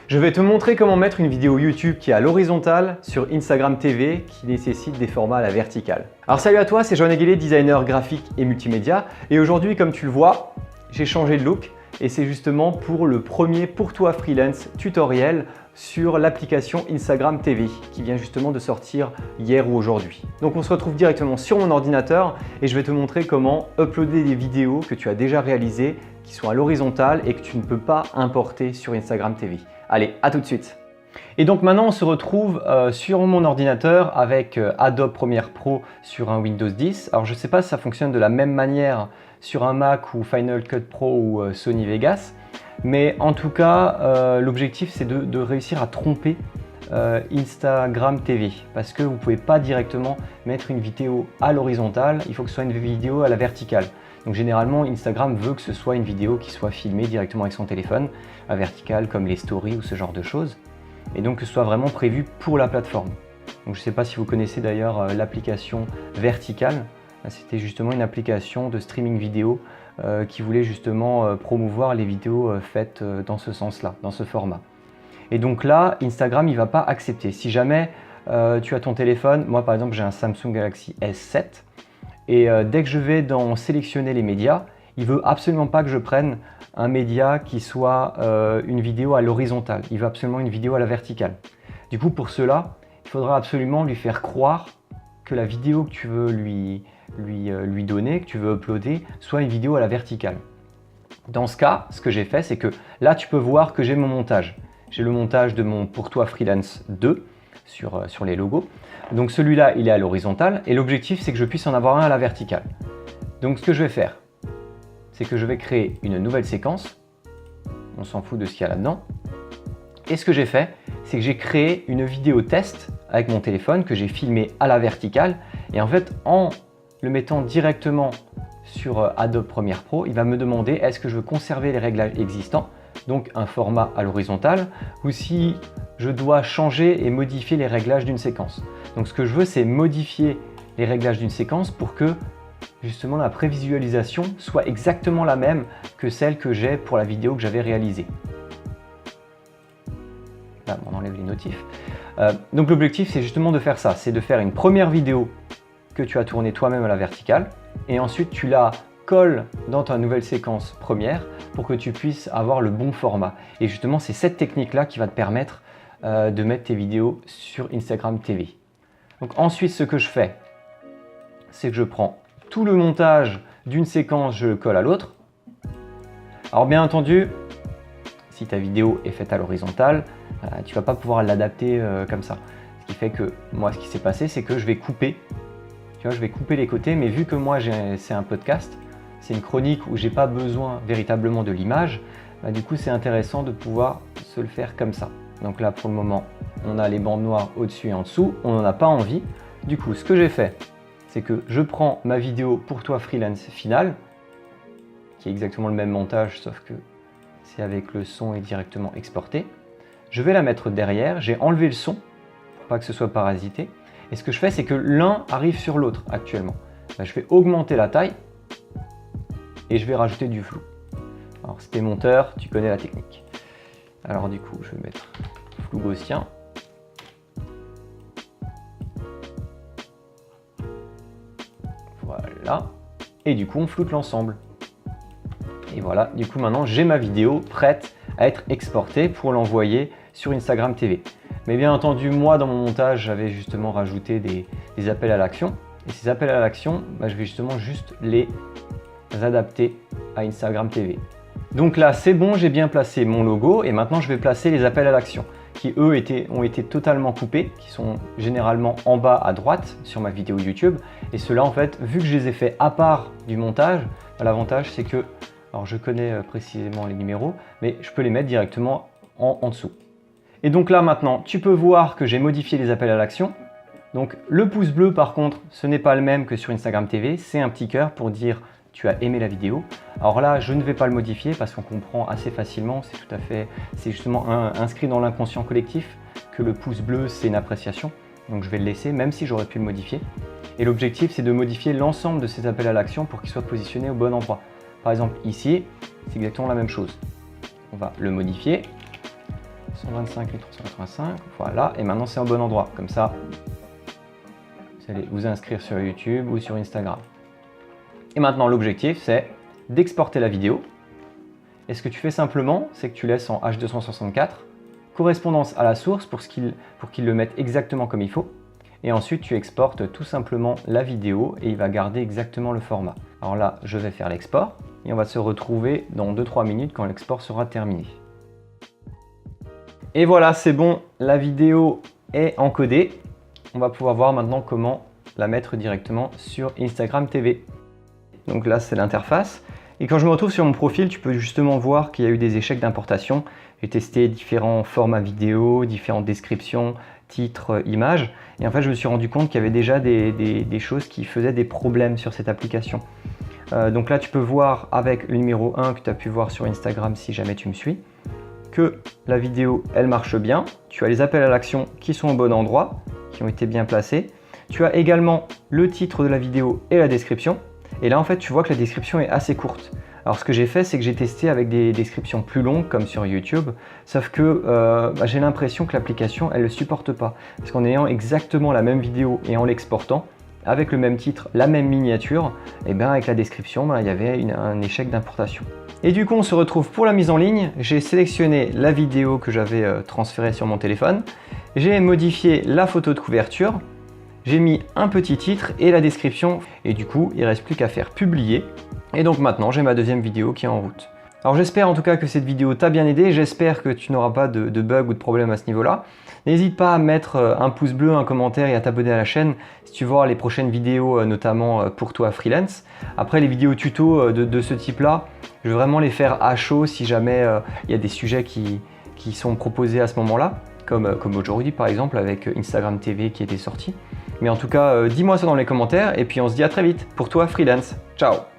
Je vais te montrer comment mettre une vidéo YouTube qui est à l'horizontale sur Instagram TV qui nécessite des formats à la verticale. Alors salut à toi, c'est Joanne Aguilé, designer graphique et multimédia. Et aujourd'hui, comme tu le vois, j'ai changé de look et c'est justement pour le premier Pour toi freelance tutoriel sur l'application Instagram TV qui vient justement de sortir hier ou aujourd'hui. Donc on se retrouve directement sur mon ordinateur et je vais te montrer comment uploader des vidéos que tu as déjà réalisées qui sont à l'horizontale et que tu ne peux pas importer sur Instagram TV. Allez, à tout de suite. Et donc maintenant on se retrouve sur mon ordinateur avec Adobe Premiere Pro sur un Windows 10. Alors je ne sais pas si ça fonctionne de la même manière sur un Mac ou Final Cut Pro ou Sony Vegas, mais en tout cas l'objectif c'est de réussir à tromper Instagram TV parce que vous ne pouvez pas directement mettre une vidéo à l'horizontale, il faut que ce soit une vidéo à la verticale. Donc généralement Instagram veut que ce soit une vidéo qui soit filmée directement avec son téléphone, à verticale comme les stories ou ce genre de choses, et donc que ce soit vraiment prévu pour la plateforme. Donc je ne sais pas si vous connaissez d'ailleurs l'application Vertical. C'était justement une application de streaming vidéo qui voulait justement promouvoir les vidéos faites dans ce sens-là, dans ce format. Et donc là, Instagram il ne va pas accepter. Si jamais tu as ton téléphone, moi par exemple j'ai un Samsung Galaxy S7, et dès que je vais dans sélectionner les médias, il ne veut absolument pas que je prenne un média qui soit une vidéo à l'horizontale. Il veut absolument une vidéo à la verticale. Du coup, pour cela, il faudra absolument lui faire croire que la vidéo que tu veux lui donner, que tu veux uploader, soit une vidéo à la verticale. Dans ce cas, ce que j'ai fait, c'est que là, tu peux voir que j'ai mon montage. J'ai le montage de mon Pour toi Freelance 2 sur les logos. Donc celui-là, il est à l'horizontale et l'objectif, c'est que je puisse en avoir un à la verticale. Donc ce que je vais faire, c'est que je vais créer une nouvelle séquence. On s'en fout de ce qu'il y a là-dedans. Et ce que j'ai fait, c'est que j'ai créé une vidéo test avec mon téléphone que j'ai filmé à la verticale. Et en fait, en le mettant directement sur Adobe Premiere Pro, il va me demander est-ce que je veux conserver les réglages existants, donc un format à l'horizontale, ou si je dois changer et modifier les réglages d'une séquence. Donc ce que je veux, c'est modifier les réglages d'une séquence pour que justement la prévisualisation soit exactement la même que celle que j'ai pour la vidéo que j'avais réalisée. Là, on enlève les notifs. Donc l'objectif, c'est justement de faire ça, c'est de faire une première vidéo que tu as tournée toi-même à la verticale et ensuite tu la colles dans ta nouvelle séquence première pour que tu puisses avoir le bon format. Et justement, c'est cette technique-là qui va te permettre de mettre tes vidéos sur Instagram TV. Donc ensuite, ce que je fais, c'est que je prends tout le montage d'une séquence, je le colle à l'autre. Alors bien entendu, si ta vidéo est faite à l'horizontale, tu ne vas pas pouvoir l'adapter comme ça. Ce qui fait que moi, ce qui s'est passé, c'est que je vais couper. Tu vois, je vais couper les côtés, mais vu que moi, c'est un podcast, c'est une chronique où j'ai pas besoin véritablement de l'image, du coup, c'est intéressant de pouvoir se le faire comme ça. Donc là, pour le moment, on a les bandes noires au-dessus et en dessous. On n'en a pas envie. Du coup, ce que j'ai fait, c'est que je prends ma vidéo Pour toi freelance finale, qui est exactement le même montage, sauf que c'est avec le son et directement exporté. Je vais la mettre derrière. J'ai enlevé le son pour pas que ce soit parasité. Et ce que je fais, c'est que l'un arrive sur l'autre actuellement. Là, je vais augmenter la taille et je vais rajouter du flou. Alors, si t'es monteur, tu connais la technique. Alors du coup, je vais mettre flou gaussien. Voilà. Et du coup, on floute l'ensemble. Et voilà, du coup, maintenant, j'ai ma vidéo prête à être exportée pour l'envoyer sur Instagram TV. Mais bien entendu, moi, dans mon montage, j'avais justement rajouté des appels à l'action. Et ces appels à l'action, je vais justement juste les adapter à Instagram TV. Donc là, c'est bon, j'ai bien placé mon logo et maintenant, je vais placer les appels à l'action qui, eux, ont été totalement coupés, qui sont généralement en bas à droite sur ma vidéo YouTube. Et ceux-là, en fait, vu que je les ai fait à part du montage, l'avantage, c'est que, alors je connais précisément les numéros, mais je peux les mettre directement en dessous. Et donc là, maintenant, tu peux voir que j'ai modifié les appels à l'action. Donc le pouce bleu, par contre, ce n'est pas le même que sur Instagram TV, c'est un petit cœur pour dire tu as aimé la vidéo. Alors là, je ne vais pas le modifier parce qu'on comprend assez facilement, c'est justement inscrit dans l'inconscient collectif que le pouce bleu, c'est une appréciation. Donc je vais le laisser, même si j'aurais pu le modifier. Et l'objectif, c'est de modifier l'ensemble de ces appels à l'action pour qu'ils soient positionnés au bon endroit. Par exemple, ici, c'est exactement la même chose. On va le modifier. 125 385, voilà, et maintenant c'est au bon endroit, comme ça, vous allez vous inscrire sur YouTube ou sur Instagram. Et maintenant l'objectif c'est d'exporter la vidéo, et ce que tu fais simplement, c'est que tu laisses en H264, correspondance à la source pour qu'il le mette exactement comme il faut, et ensuite tu exportes tout simplement la vidéo et il va garder exactement le format. Alors là, je vais faire l'export, et on va se retrouver dans 2-3 minutes quand l'export sera terminé. Et voilà, c'est bon, la vidéo est encodée. On va pouvoir voir maintenant comment la mettre directement sur Instagram TV. Donc là, c'est l'interface. Et quand je me retrouve sur mon profil, tu peux justement voir qu'il y a eu des échecs d'importation. J'ai testé différents formats vidéo, différentes descriptions, titres, images. Et en fait, je me suis rendu compte qu'il y avait déjà des choses qui faisaient des problèmes sur cette application. Donc là, tu peux voir avec le numéro 1 que tu as pu voir sur Instagram si jamais tu me suis, que la vidéo, elle marche bien. Tu as les appels à l'action qui sont au bon endroit, qui ont été bien placés. Tu as également le titre de la vidéo et la description. Et là, en fait, tu vois que la description est assez courte. Alors, ce que j'ai fait, c'est que j'ai testé avec des descriptions plus longues, comme sur YouTube, sauf que j'ai l'impression que l'application, elle ne le supporte pas. Parce qu'en ayant exactement la même vidéo et en l'exportant, avec le même titre, la même miniature, et bien avec la description, il y avait un échec d'importation. Et du coup, on se retrouve pour la mise en ligne. J'ai sélectionné la vidéo que j'avais transférée sur mon téléphone. J'ai modifié la photo de couverture. J'ai mis un petit titre et la description. Et du coup, il ne reste plus qu'à faire publier. Et donc maintenant, j'ai ma deuxième vidéo qui est en route. Alors j'espère en tout cas que cette vidéo t'a bien aidé. J'espère que tu n'auras pas de bug ou de problème à ce niveau-là. N'hésite pas à mettre un pouce bleu, un commentaire et à t'abonner à la chaîne si tu veux voir les prochaines vidéos, notamment pour toi freelance. Après, les vidéos tuto de ce type-là, je vais vraiment les faire à chaud si jamais il y a des sujets qui sont proposés à ce moment-là, comme aujourd'hui par exemple avec Instagram TV qui était sorti. Mais en tout cas, dis-moi ça dans les commentaires et puis on se dit à très vite pour toi freelance. Ciao!